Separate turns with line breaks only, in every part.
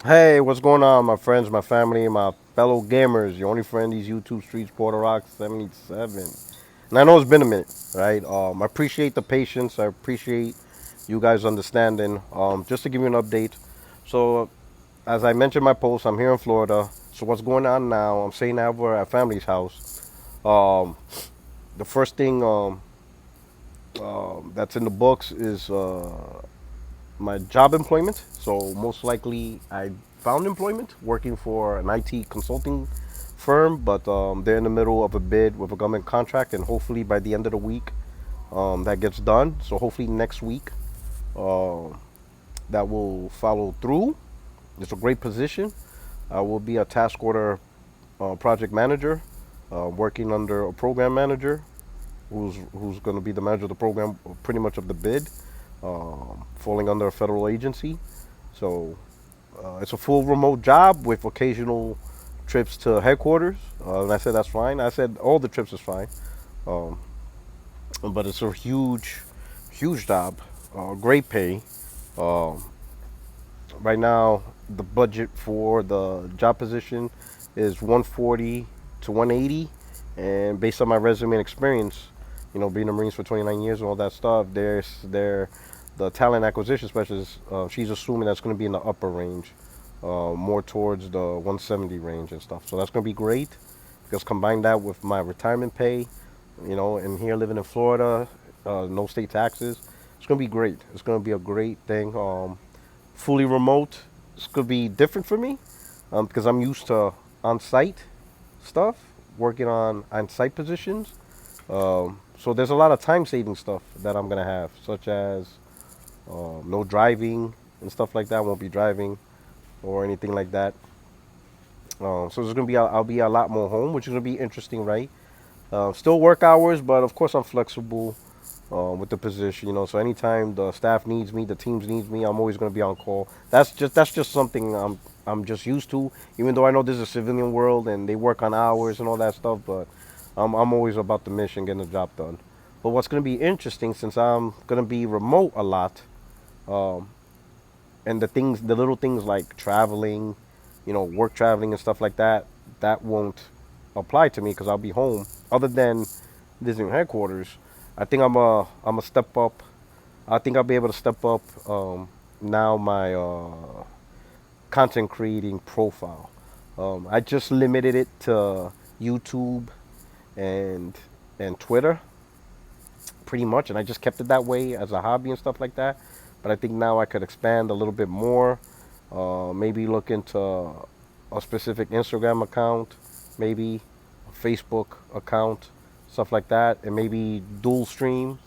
Hey, what's going on, my friends, my family, my fellow gamers? Your only friend, these YouTube streets, Porter Rock 77. And I know it's been a minute, right? I appreciate the patience. I appreciate you guys understanding. Just to give you an update. So, as I mentioned in my post, I'm here in Florida. So, what's going on now? I'm staying over at family's house. Um, the first thing that's in the books is my job employment. So most likely I found employment working for an IT consulting firm, but they're in the middle of a bid with a government contract, and hopefully by the end of the week that gets done. So hopefully next week uh, that will follow through. It's a great position. I will be a task order project manager, working under a program manager who's going to be the manager of the program, pretty much of the bid, falling under a federal agency. So it's a full remote job with occasional trips to headquarters. And I said that's fine. I said all the trips is fine. Um, but it's a huge job. Great pay. Um, right now, the budget for the job position is 140 to 180, and based on my resume and experience, being a Marines for 29 years and all that stuff, the talent acquisition specialist. She's assuming that's going to be in the upper range, more towards the 170 range and stuff. So that's going to be great because combine that with my retirement pay, and here living in Florida, no state taxes, it's going to be great. It's going to be a great thing. Fully remote, this could be different for me because I'm used to on-site stuff, working on on-site positions. So there's a lot of time-saving stuff that I'm gonna have, such as no driving and stuff like that. I won't be driving or anything like that. So there's gonna be I'll be a lot more home, which is gonna be interesting, right? Still work hours, but of course I'm flexible with the position. So anytime the staff needs me, the teams needs me, I'm always going to be on call. That's just something I'm just used to. Even though I know this is a civilian world and they work on hours and all that stuff, but I'm always about the mission, getting the job done. But what's going to be interesting, since I'm going to be remote a lot, um, and the little things like traveling, work traveling and stuff like that, that won't apply to me because I'll be home. Other than visiting headquarters, I think I'm a step up. I think I'll be able to step up now my content creating profile. I just limited it to YouTube and Twitter pretty much, and I just kept it that way as a hobby and stuff like that. But I think now I could expand a little bit more. Maybe look into a specific Instagram account, maybe a Facebook account, stuff like that, and maybe dual stream,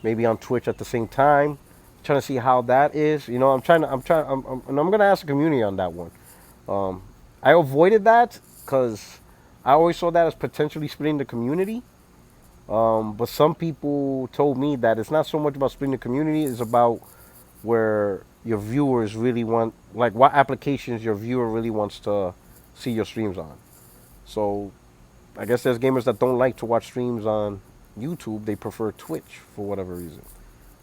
maybe on Twitch at the same time. Trying to see how that is. And I'm gonna ask the community on that one. Um, I avoided that because I always saw that as potentially splitting the community. But some people told me that it's not so much about splitting the community; it's about where your viewers really want, like what applications your viewer really wants to see your streams on. So I guess there's gamers that don't like to watch streams on YouTube; they prefer Twitch for whatever reason.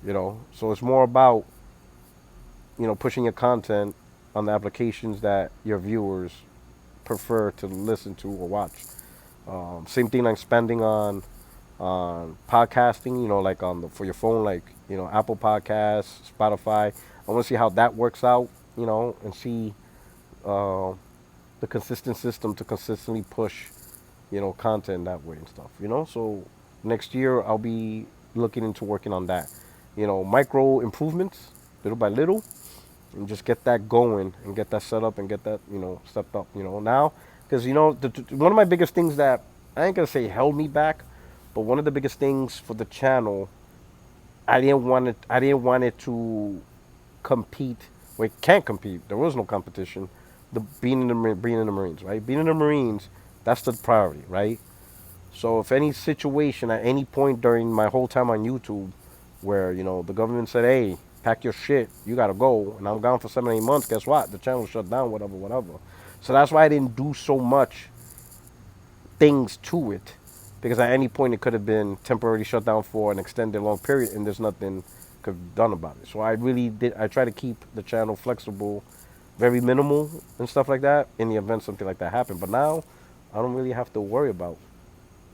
So it's more about pushing your content on the applications that your viewers prefer to listen to or watch. Same thing like spending on podcasting, like on the for your phone, like Apple Podcasts, Spotify. I want to see how that works out, and see uh, the consistent system to consistently push content that way and stuff. So next year I'll be looking into working on that. Micro improvements, little by little, and just get that going and get that set up and get that stepped up. Now, because one of my biggest things that I ain't gonna say held me back, but one of the biggest things for the channel, I didn't want it to compete. We can't compete. There was no competition. The being in the Marines, right? Being in the Marines, that's the priority, right? So if any situation at any point during my whole time on YouTube, where the government said, "Hey, pack your shit, you gotta go," and I'm gone for 7 8 months, guess what? The channel shut down, whatever, whatever. So that's why I didn't do so much things to it, because at any point it could have been temporarily shut down for an extended long period, and there's nothing could have done about it. So I really did. I try to keep the channel flexible very minimal and stuff like that in the event something like that happened. But now I don't really have to worry about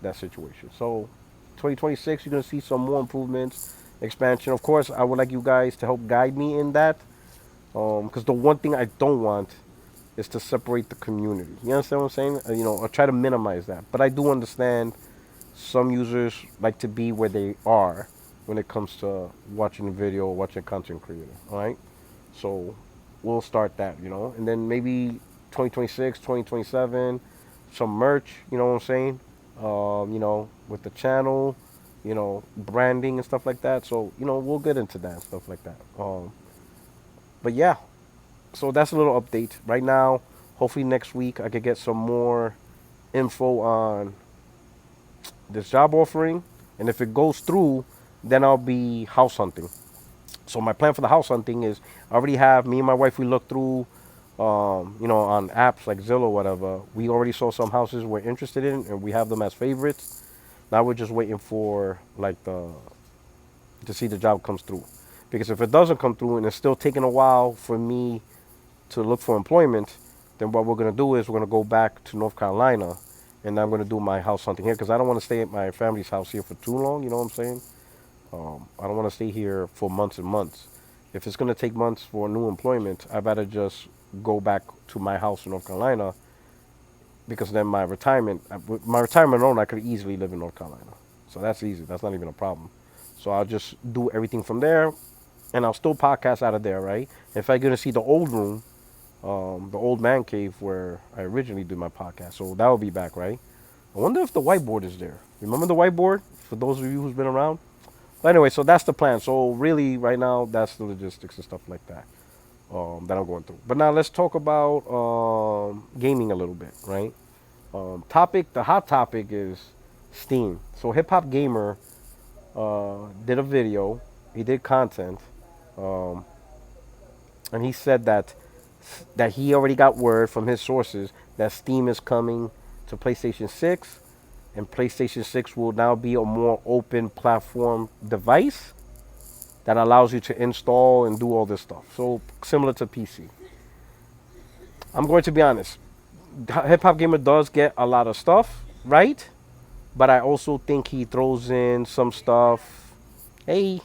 that situation. So 2026, you're gonna see some more improvements, expansion. Of course, I would like you guys to help guide me in that, because the one thing I don't want is to separate the community. You understand what I'm saying? I try to minimize that, but I do understand some users like to be where they are when it comes to watching a video or watching a content creator. All right, so we'll start that, and then maybe 2026, 2027, some merch. You know what I'm saying? With the channel, branding and stuff like that. So we'll get into that and stuff like that. But yeah, so that's a little update right now. Hopefully next week I could get some more info on this job offering, and if it goes through, then I'll be house hunting. So my plan for the house hunting is I already have me and my wife. We looked through, on apps like Zillow, or whatever. We already saw some houses we're interested in, and we have them as favorites. Now we're just waiting for like the to see the job comes through, because if it doesn't come through and it's still taking a while for me to look for employment, then what we're gonna do is we're gonna go back to North Carolina, and I'm gonna do my house hunting here because I don't want to stay at my family's house here for too long. You know what I'm saying? I don't want to stay here for months and months. If it's gonna take months for new employment, I better just go back to my house in North Carolina, because then with my retirement alone, I could easily live in North Carolina. So that's easy. That's not even a problem. So I'll just do everything from there, and I'll still podcast out of there, right? If I'm gonna see the old room, the old man cave where I originally did my podcast, so that will be back, right? I wonder if the whiteboard is there. Remember the whiteboard? For those of you who's been around. But anyway, so that's the plan. So really, right now, that's the logistics and stuff like that that I'm going through. But now let's talk about gaming a little bit, right? The hot topic is Steam. So Hip Hop Gamer did a video. He did content, um, and he said that he already got word from his sources that Steam is coming to PlayStation 6, and PlayStation 6 will now be a more open platform device that allows you to install and do all this stuff. So similar to PC. I'm going to be honest. Hip Hop Gamer does get a lot of stuff right, but I also think he throws in some stuff. Hey,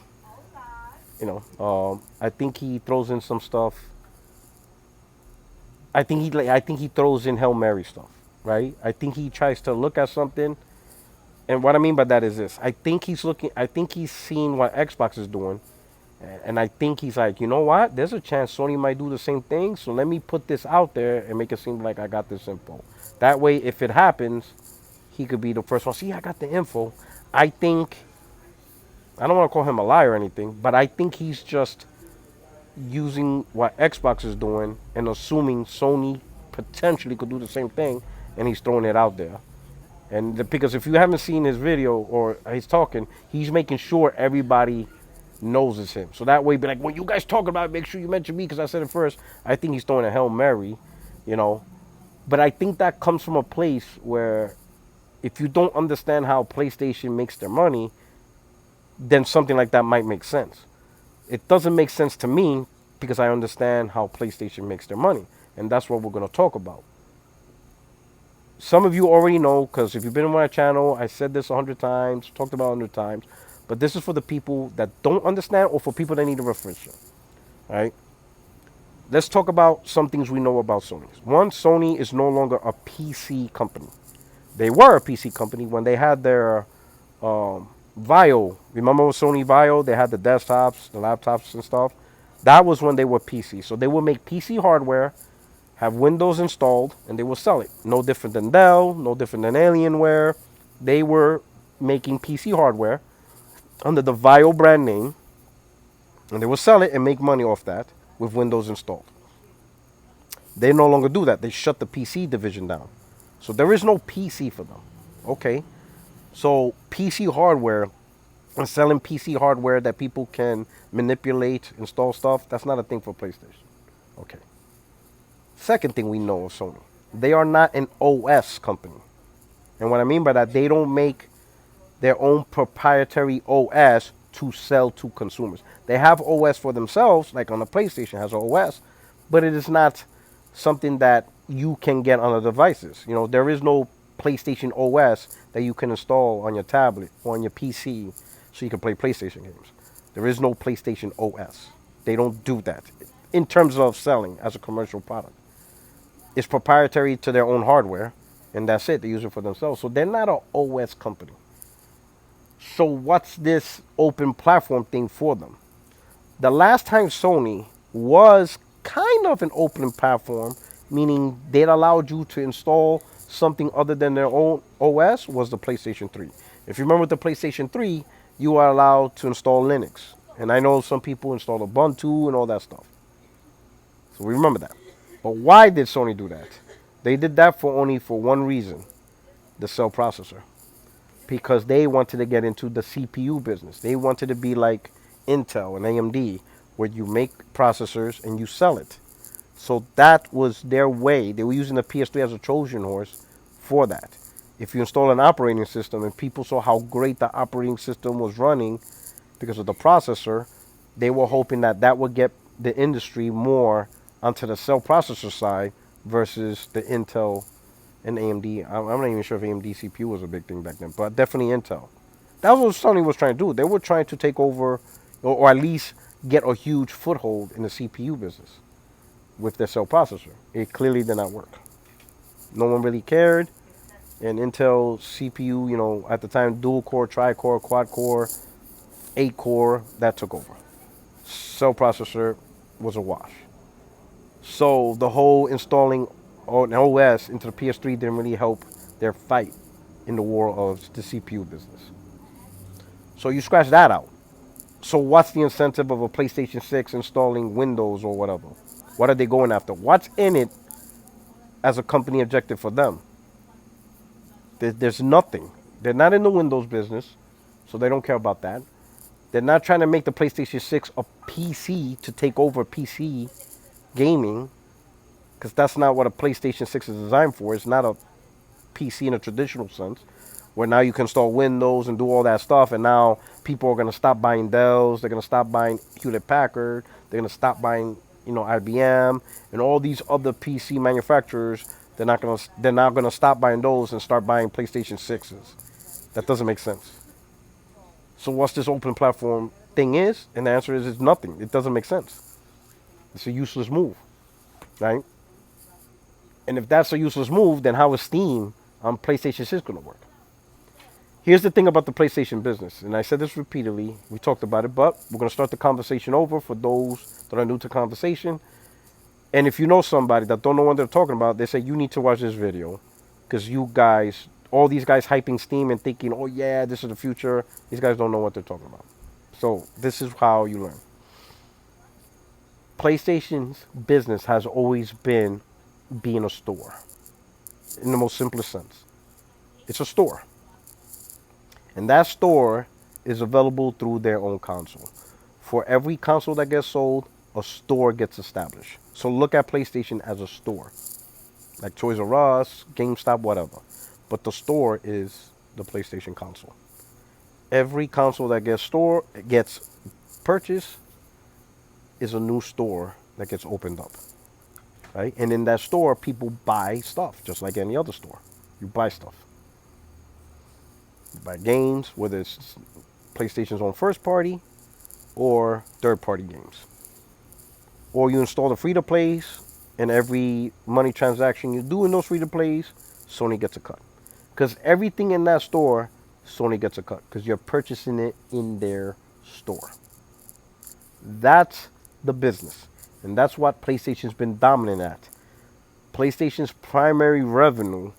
I think he throws in some stuff. I think he throws in Hail Mary stuff, right? I think he tries to look at something, and what I mean by that is this: I think he's looking. I think he's seen what Xbox is doing, and I think he's like, you know what? There's a chance Sony might do the same thing. So let me put this out there and make it seem like I got this info. That way, if it happens, he could be the first one. See, I got the info. I think. I don't want to call him a liar or anything, but I think he's just using what Xbox is doing and assuming Sony potentially could do the same thing, and he's throwing it out there. Because if you haven't seen his video or he's talking, he's making sure everybody knows it's him. So that way, be like, when you guys talk about it, make sure you mention me because I said it first. I think he's throwing a Hail Mary, you know. But I think that comes from a place where if you don't understand how PlayStation makes their money, then something like that might make sense. It doesn't make sense to me because I understand how PlayStation makes their money. And that's what we're going to talk about. Some of you already know, because if you've been on my channel, I said this 100 times, talked about 100 times. But this is for the people that don't understand or for people that need a refresher. All right? Let's talk about some things we know about Sony. One, Sony is no longer a PC company. They were a PC company when they had their Vio. Remember Sony Vio? They had the desktops, the laptops and stuff. That was when they were PC. So they would make PC hardware, have Windows installed, and they will sell it. No different than Dell, no different than Alienware. They were making PC hardware under the Vio brand name, and they will sell it and make money off that with Windows installed. They no longer do that. They shut the PC division down. So there is no PC for them. Okay. So PC hardware and selling PC hardware that people can manipulate, install stuff, that's not a thing for PlayStation. Okay. Second thing we know of Sony, they are not an OS company. And what I mean by that, they don't make their own proprietary OS to sell to consumers. They have OS for themselves, like on the PlayStation has an OS, but it is not something that you can get on the devices. There is no PlayStation OS that you can install on your tablet or on your PC so you can play PlayStation games. There is no PlayStation OS. They don't do that in terms of selling as a commercial product. It's proprietary to their own hardware, and that's it. They use it for themselves. So they're not an OS company. So what's this open platform thing for them? The last time Sony was kind of an open platform, meaning they allowed you to install something other than their own OS, was the PlayStation 3. If you remember with the PlayStation 3, you are allowed to install Linux. And I know some people install Ubuntu and all that stuff. So we remember that. But why did Sony do that? They did that for only for one reason, the cell processor. Because they wanted to get into the CPU business. They wanted to be like Intel and AMD, where you make processors and you sell it. So that was their way. They were using the PS3 as a Trojan horse for that. If you install an operating system and people saw how great the operating system was running because of the processor, they were hoping that that would get the industry more onto the cell processor side versus the Intel and AMD. I'm not even sure if AMD CPU was a big thing back then, but definitely Intel. That was what Sony was trying to do. They were trying to take over, or at least get a huge foothold in the CPU business with their cell processor. It clearly did not work. No one really cared. And Intel CPU, at the time, dual core, tri-core, quad core, 8 core, that took over. Cell processor was a wash. So the whole installing an OS into the PS3 didn't really help their fight in the war of the CPU business. So you scratch that out. So what's the incentive of a PlayStation 6 installing Windows or whatever? What are they going after? What's in it as a company objective for them? There's nothing. They're not in the Windows business, so they don't care about that. They're not trying to make the PlayStation 6 a PC to take over PC gaming, because that's not what a PlayStation 6 is designed for. It's not a PC in a traditional sense, where now you can install Windows and do all that stuff, and now people are going to stop buying Dells, they're going to stop buying Hewlett Packard, they're going to stop buying, IBM, and all these other PC manufacturers. They're not going to stop buying those and start buying PlayStation 6s. That doesn't make sense. So what's this open platform thing is? And the answer is it's nothing. It doesn't make sense. It's a useless move, right? And if that's a useless move, then how is Steam on PlayStation 6 going to work? Here's the thing about the PlayStation business, and I said this repeatedly. We talked about it, but we're going to start the conversation over for those that are new to conversation. And if you know somebody that don't know what they're talking about, they say you need to watch this video, because you guys, all these guys hyping Steam and thinking, oh yeah, this is the future. These guys don't know what they're talking about. So this is how you learn. PlayStation's business has always been being a store, in the most simplest sense. It's a store. And that store is available through their own console. For every console that gets sold, a store gets established. So look at PlayStation as a store, like Toys R Us, GameStop, whatever. But the store is the PlayStation console. Every console that gets purchased is a new store that gets opened up, right? And in that store, people buy stuff, just like any other store. You buy stuff. You buy games, whether it's PlayStation's own first party or third party games. Or you install the free-to-plays, and every money transaction you do in those free-to-plays, Sony gets a cut. Because everything in that store, Sony gets a cut, because you're purchasing it in their store. That's the business. And that's what PlayStation's been dominant at. PlayStation's primary revenue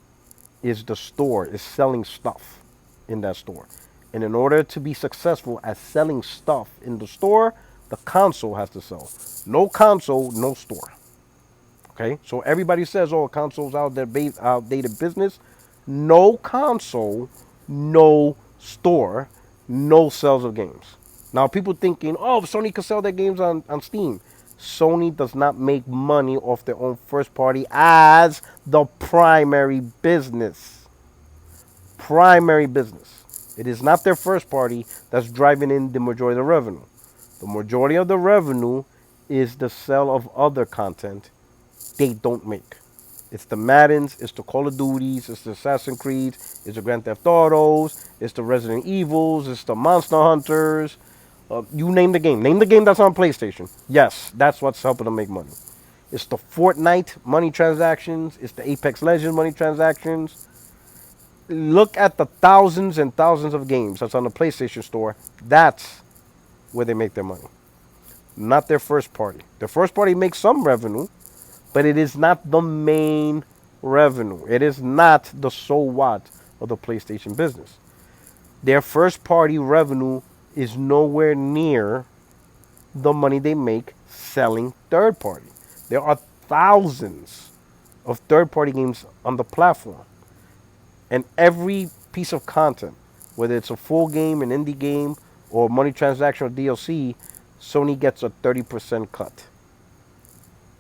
is the store, is selling stuff in that store. And in order to be successful at selling stuff in the store, the console has to sell. No console, no store. Okay? So everybody says, oh, console's outdated business. No console, no store, no sales of games. Now, people thinking, oh, Sony can sell their games on Steam. Sony does not make money off their own first party as the primary business. Primary business. It is not their first party that's driving in the majority of the revenue. The majority of the revenue is the sale of other content they don't make. It's the Maddens, it's the Call of Duties, it's the Assassin's Creeds, it's the Grand Theft Autos, it's the Resident Evils, it's the Monster Hunters. You name the game. Name the game that's on PlayStation. Yes, that's what's helping them make money. It's the Fortnite money transactions. It's the Apex Legends money transactions. Look at the thousands and thousands of games that's on the PlayStation Store. That's where they make their money, not their first party. Their first party makes some revenue, but it is not the main revenue. It is not the so what of the PlayStation business. Their first party revenue is nowhere near the money they make selling third party. There are thousands of third party games on the platform. And every piece of content, whether it's a full game, an indie game, or money transaction or DLC, Sony gets a 30% cut.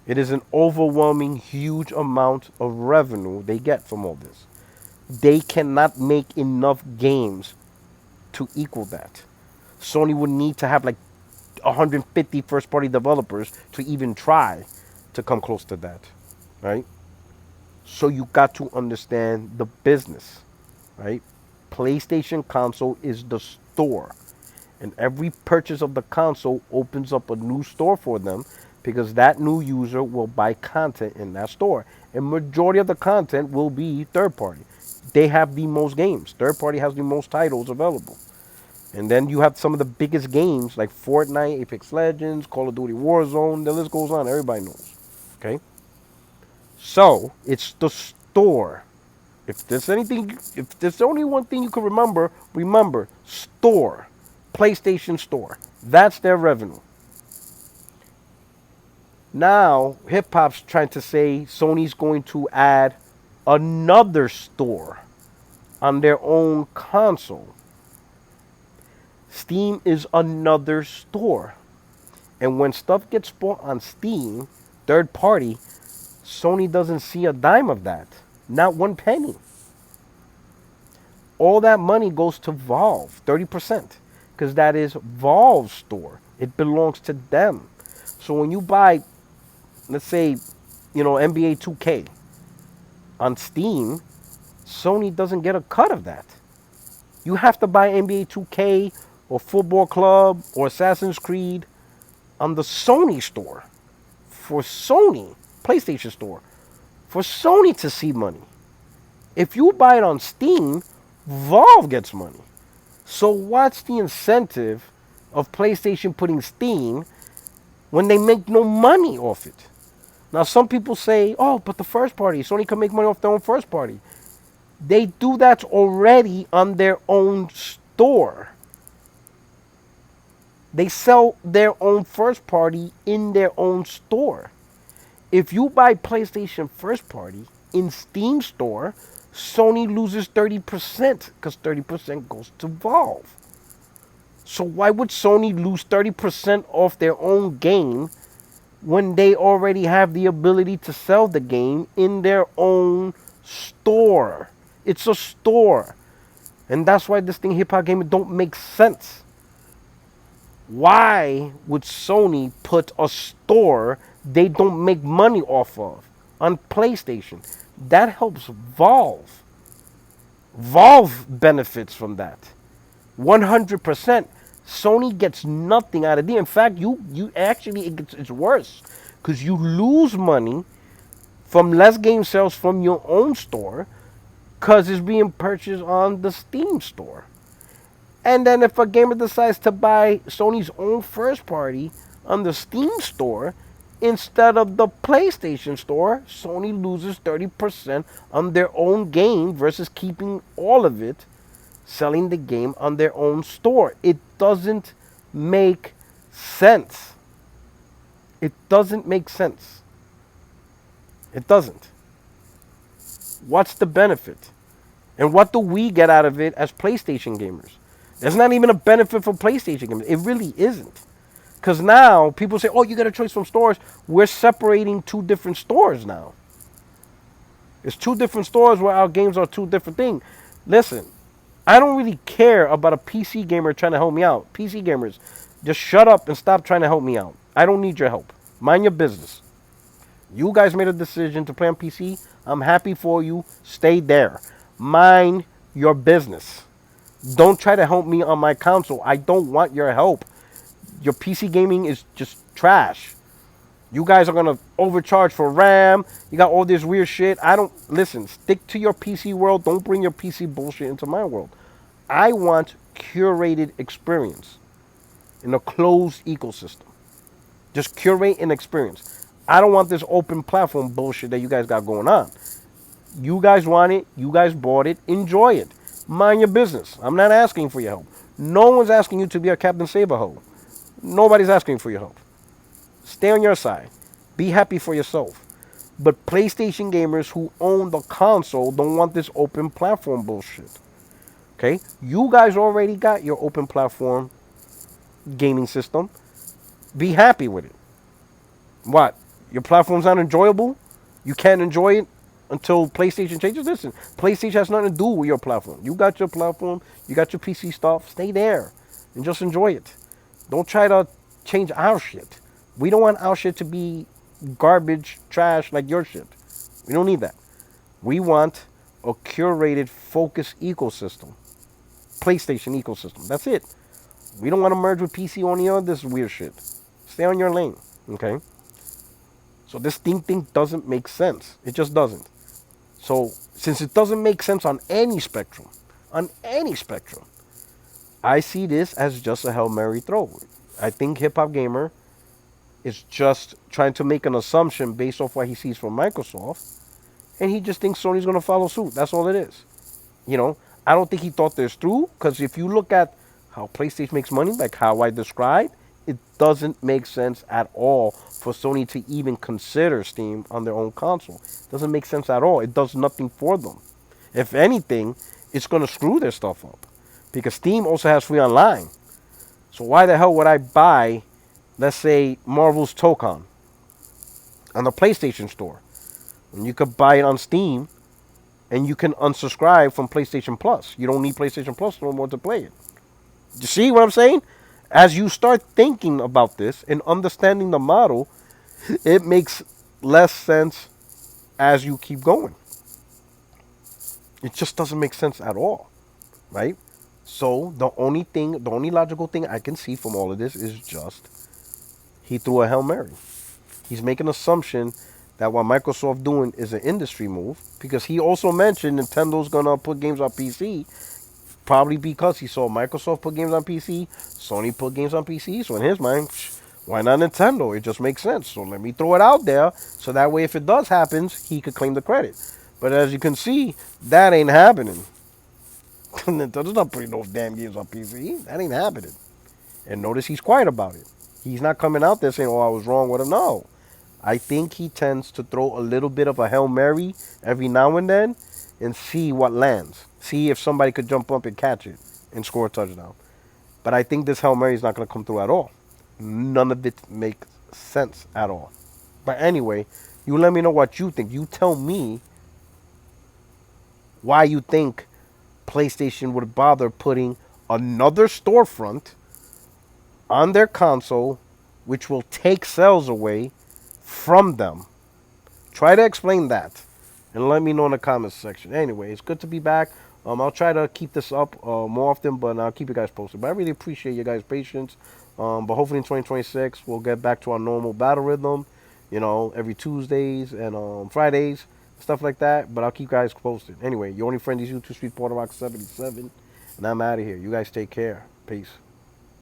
It is an overwhelming, huge amount of revenue they get from all this. They cannot make enough games to equal that. Sony would need to have like 150 first party developers to even try to come close to that, right? So you got to understand the business, right? PlayStation console is the store. And every purchase of the console opens up a new store for them because that new user will buy content in that store. And majority of the content will be third party. They have the most games. Third party has the most titles available. And then you have some of the biggest games like Fortnite, Apex Legends, Call of Duty Warzone. The list goes on. Everybody knows. Okay? So, it's the store. If there's only one thing you can remember store. PlayStation Store. That's their revenue. Now, hip hop's trying to say Sony's going to add another store on their own console. Steam is another store. And when stuff gets bought on Steam, third party, Sony doesn't see a dime of that. Not one penny. All that money goes to Valve, 30%. Because that is Valve's store. It belongs to them. So when you buy, let's say, NBA 2K on Steam, Sony doesn't get a cut of that. You have to buy NBA 2K or Football Club or Assassin's Creed on the Sony store. For Sony, PlayStation store. For Sony to see money. If you buy it on Steam, Valve gets money. So what's the incentive of PlayStation putting Steam when they make no money off it? Now some people say, oh, but the first party, Sony can make money off their own first party. They do that already on their own store. They sell their own first party in their own store. If you buy PlayStation first party in Steam store, Sony loses 30% because 30% goes to Valve. So why would Sony lose 30% off their own game when they already have the ability to sell the game in their own store? It's a store. And that's why this thing Hip Hop Gamer don't make sense. Why would Sony put a store they don't make money off of on PlayStation? That helps Valve. Valve benefits from that. 100%. Sony gets nothing out of it. In fact, you actually, it's worse. Because you lose money from less game sales from your own store because it's being purchased on the Steam store. And then if a gamer decides to buy Sony's own first party on the Steam store instead of the PlayStation store, Sony loses 30% on their own game versus keeping all of it, selling the game on their own store. It doesn't make sense. It doesn't make sense. It doesn't. What's the benefit? And what do we get out of it as PlayStation gamers? There's not even a benefit for PlayStation gamers. It really isn't. Because now people say, oh, you get a choice from stores. We're separating two different stores now. It's two different stores where our games are two different things. Listen, I don't really care about a PC gamer trying to help me out. PC gamers, just shut up and stop trying to help me out. I don't need your help. Mind your business. You guys made a decision to play on PC. I'm happy for you. Stay there. Mind your business. Don't try to help me on my console. I don't want your help. Your PC gaming is just trash. You guys are gonna overcharge for RAM. You got all this weird shit. I don't listen. Stick to your PC world. Don't bring your PC bullshit into my world. I want curated experience in a closed ecosystem. Just curate an experience. I don't want this open platform bullshit that you guys got going on. You guys want it. You guys bought it. Enjoy it. Mind your business. I'm not asking for your help. No one's asking you to be a Captain Saberho. Nobody's asking for your help. Stay on your side. Be happy for yourself. But PlayStation gamers who own the console don't want this open platform bullshit. Okay? You guys already got your open platform gaming system. Be happy with it. What? Your platform's not enjoyable? You can't enjoy it until PlayStation changes? Listen, PlayStation has nothing to do with your platform. You got your platform, you got your PC stuff. Stay there and just enjoy it. Don't try to change our shit. We don't want our shit to be garbage, trash like your shit. We don't need that. We want a curated, focused ecosystem. PlayStation ecosystem. That's it. We don't want to merge with PC or any of this weird shit. Stay on your lane. Okay? So this thing doesn't make sense. It just doesn't. So since it doesn't make sense on any spectrum, I see this as just a Hail Mary throw. I think Hip Hop Gamer is just trying to make an assumption based off what he sees from Microsoft, and he just thinks Sony's going to follow suit. That's all it is. You know, I don't think he thought this through, because if you look at how PlayStation makes money, like how I described, it doesn't make sense at all for Sony to even consider Steam on their own console. It doesn't make sense at all. It does nothing for them. If anything, it's going to screw their stuff up, because Steam also has free online. So why the hell would I buy, let's say, Marvel's Tokon on the PlayStation Store when you could buy it on Steam and you can unsubscribe from PlayStation Plus? You don't need PlayStation Plus no more to play it. You see what I'm saying? As you start thinking about this and understanding the model, it makes less sense as you keep going. It just doesn't make sense at all, right? So the only logical thing I can see from all of this is just he threw a Hail Mary. He's making an assumption that what Microsoft doing is an industry move, because he also mentioned Nintendo's gonna put games on PC, probably because he saw Microsoft put games on PC, Sony put games on PC. So in his mind, why not Nintendo? It just makes sense. So let me throw it out there, so that way if it does happen, he could claim the credit. But as you can see, that ain't happening. Nintendo's not putting those damn games on PC. That ain't happening. And notice he's quiet about it. He's not coming out there saying, oh, I was wrong with him. No. I think he tends to throw a little bit of a Hail Mary every now and then and see what lands. See if somebody could jump up and catch it and score a touchdown. But I think this Hail Mary is not going to come through at all. None of it makes sense at all. But anyway, you let me know what you think. You tell me why you think PlayStation would bother putting another storefront on their console, which will take sales away from them. Try to explain that and let me know in the comments section. Anyway, it's good to be back. I'll try to keep this up more often, but I'll keep you guys posted. But I really appreciate you guys' patience. But hopefully in 2026, we'll get back to our normal battle rhythm, you know, every Tuesdays and Fridays, stuff like that. But I'll keep you guys posted. Anyway, your only friend is YouTube Street Porter Rock 77, and I'm out of here. You guys take care. Peace.